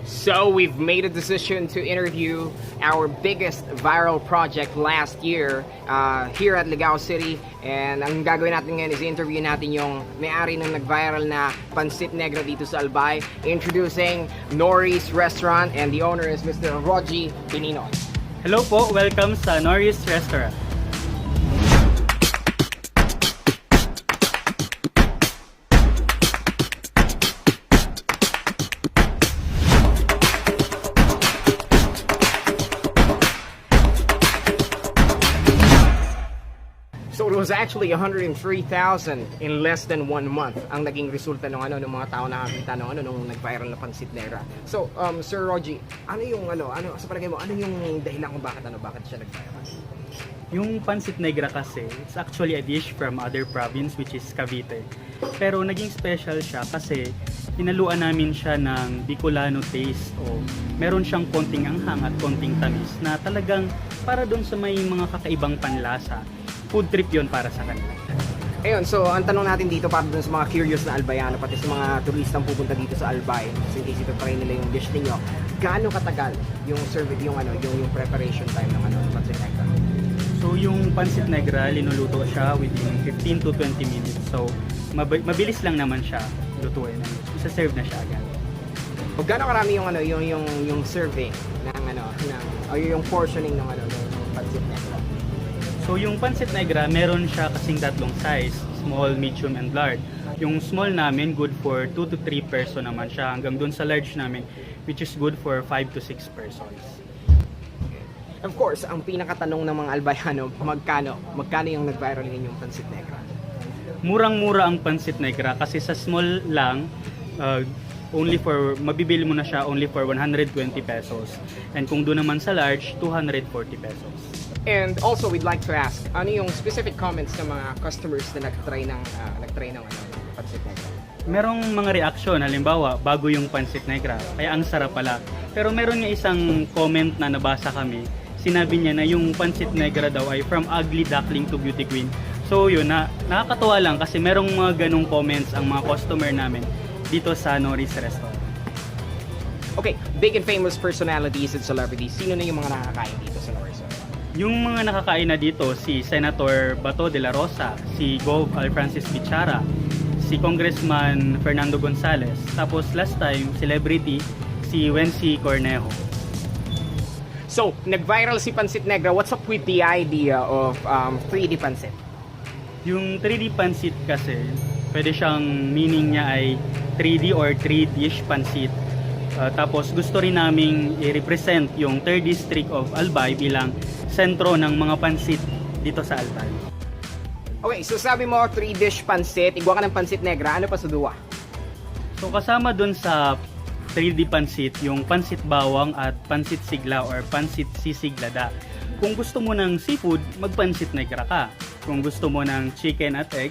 So we've made a decision to interview our biggest viral project last year here at Ligao City. And ang gagawin natin ngayon is interview natin yung may-ari ng nag-viral na Pansit Negra dito sa Albay. Introducing Nory's Restaurant, and the owner is Mr. Roji Pinino. Hello po, welcome sa Nory's Restaurant. So it was actually 103,000 in less than 1 month ang naging resulta ng mga tao nakakita nung nag-viral na Pansit Negra. So Sir Roji, sa palagay mo, ano yung dahilan kung bakit siya nag-viral? Yung Pansit Negra kasi, it's actually a dish from other province which is Cavite. Pero naging special siya kasi inaluan namin siya ng Bicolano taste o meron siyang konting anghang at konting tamis na talagang para doon sa may mga kakaibang panlasa. Food trip yon para sa kanila. Ayun, so ang tanong natin dito para dun sa mga curious na Albayano, pati sa mga turistang pupunta dito sa Albay, so in case ito pa rin nila yung dish ninyo, gaano katagal yung yung preparation time ng Pansit Negra? So yung Pansit Negra, linuluto siya within 15 to 20 minutes. So mabilis lang naman siya lutuin. Isa-serve na siya agad. O gaano karami yung serving ng yung portioning ng Pansit Negra? So yung Pansit Negra, meron siya kasing tatlong size, small, medium, and large. Yung small namin, good for 2 to 3 person naman siya, hanggang dun sa large namin, which is good for 5 to 6 persons. Of course, ang pinakatanong ng mga Albayano, magkano yung nag-viral ninyong Pansit Negra? Murang-mura ang Pansit Negra kasi sa small lang, mabibili mo na siya only for 120 pesos. And kung doon naman sa large, 240 pesos. And also, we'd like to ask, ano yung specific comments ng mga customers na nag-try ng Pansit Negra? Merong mga reaksyon, halimbawa, bago yung Pansit Negra, kaya ang sarap pala. Pero meron nga isang comment na nabasa kami, sinabi niya na yung Pansit Negra daw ay from ugly duckling to beauty queen. So yun, nakakatuwa lang kasi merong mga ganong comments ang mga customer namin dito sa Nory's Restaurant. Okay, big and famous personalities and celebrities, sino na yung mga nakakain dito sa Nory's Restaurant? Yung mga nakakain na dito, si Senator Bato de la Rosa, si Gov. Francis Bichara, si Congressman Fernando Gonzales, tapos last time, celebrity, si Wency Cornejo. So, nag-viral si Pansit Negra. What's up with the idea of 3D Pansit? Yung 3D Pansit kasi, pwede siyang meaning niya ay 3D or 3-dish pansit. Tapos gusto rin naming i-represent yung 3rd District of Albay bilang sentro ng mga pansit dito sa Albay. Okay, so sabi mo 3-dish pansit, igwa ka ng Pansit Negra, ano pa sa duwa? So kasama dun sa 3D pansit, yung Pansit Bawang at Pansit SigLa or Pansit Sisig+Lada. Kung gusto mo ng seafood, mag-Pansit Negra ka. Kung gusto mo ng chicken at egg,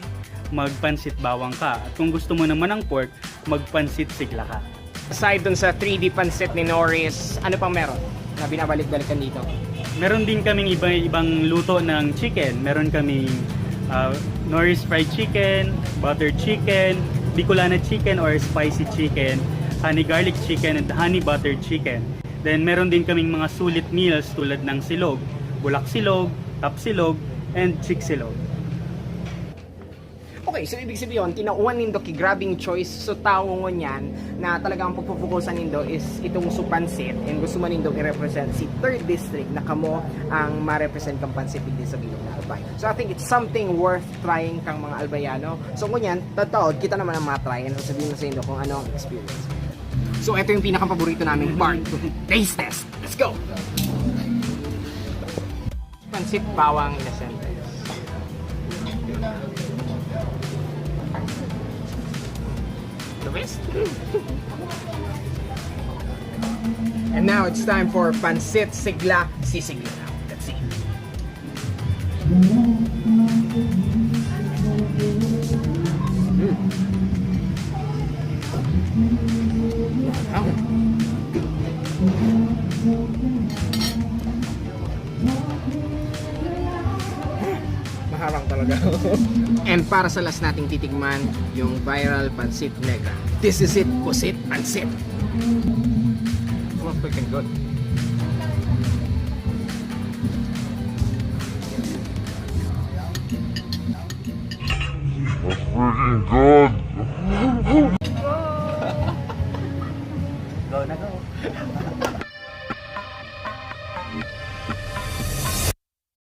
mag-Pansit Bawang ka. At kung gusto mo naman ng pork, mag-Pansit SigLa ka. Aside dun sa 3D pansit ni Nory's, ano pang meron na binabalik-balikan dito? Meron din kaming ibang luto ng chicken. Meron kaming Nory's fried chicken, buttered chicken, Bicolana chicken or spicy chicken, honey garlic chicken, and honey buttered chicken. Then meron din kaming mga sulit meals tulad ng silog, bulak silog, tap silog, and chick silog. Okay, so ibig sabihin, tinauhan nindo grabbing choice so tao mo niyan na talagang pagpupukusan nindo is itong supansit, and gusto man nindo i-represent si 3rd District na kamo ang ma-represent kang pansit din sa bilog na Albay. So I think it's something worth trying kang mga Albayano. So kunyan, tataod, kita naman ang matry and sabihin mo sa inyo kung ano ang experience. So ito yung pinaka-paborito naming part, taste test. Let's go! Pansit Bawang in a sentence. The best. And now it's time for Pansit SigLa, SigLa. Let's see. Maharang talaga. And para sa last nating titigman, yung viral Pansit Negra. This is it, Pusit Pansit. smells freaking good. Freaking good. Go na go.